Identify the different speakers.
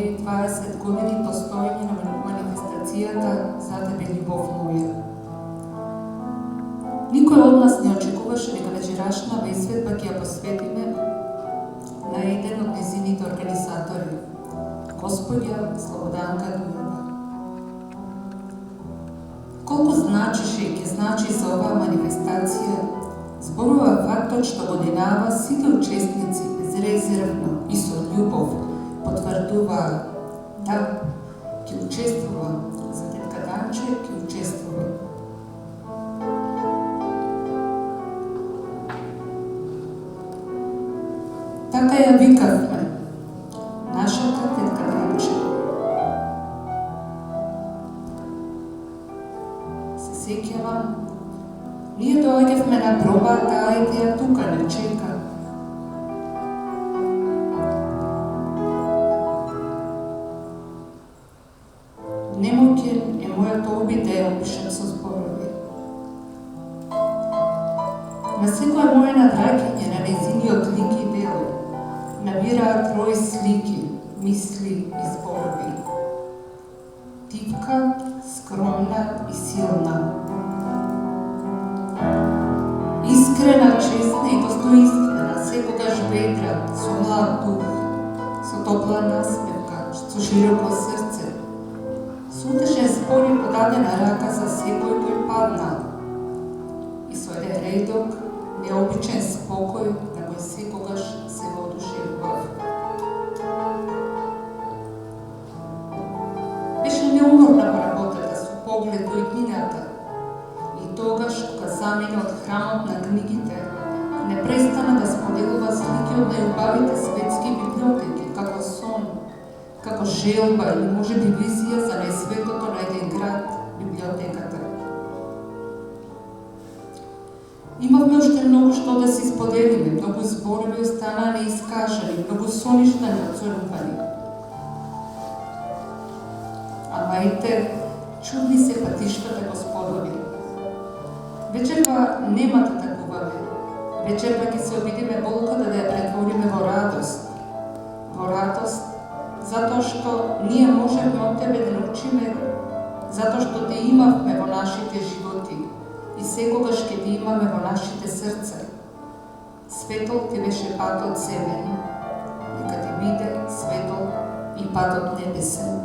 Speaker 1: твои 20 години постојање на манифестацијата за тебе, љубов моја. Никој од нас не очекуваше дека вечерашната изvedба ќе ја посветиме на еден од незините организатори, Господја Слободанка Дујева. Колку значеше и ќе значи за оваа манифестација, зборува фактот што годинава сите учесници безрезервно и со љубов потврдуваа да ќе учествува, за тетка Данче ќе учествува. Така ја викавме, нашата тетка Данче. Се сеќавам, ние доаѓавме на проба, таа идеја тука не чека. Немоќен е мојот обид да ја опишам со зборови. На секој моје навраќање на незиниот лик и дело набираат рој слики, мисли и зборови. Тивка, скромна и силна. Искрена, честна и достоинствена, секогаш ведра, со млад дух, со топла насмевка, со широко срце, со утешен збор и подадена рака за секој кој паднал и со еден редок, необичен спокој на кој секогаш се воодушевував. Беше неуморна во работата со поглед во иднината и тогаш кога замина од храмот на книгите, не престана да споделува слики од најубавите светски библиотеки, како сон, како желба или можеби визија за најсветото на еден град, библиотеката. Имавме уште многу што да си споделиме, многу зборови останаа неискажани, многу соништа неоцрнувани. Ама ете, чудни се патиштата Господови. Вечерва нема да такуваме. Вечерва ќе се обидиме болката да ја претвориме во радост. Во радост, затоа што ние можеме од тебе да научиме, затоа што те имавме во нашите животи и секогаш ќе те имаме во нашите срца. Светол ти беше патот земен, нека ти биде светол и патот небесен.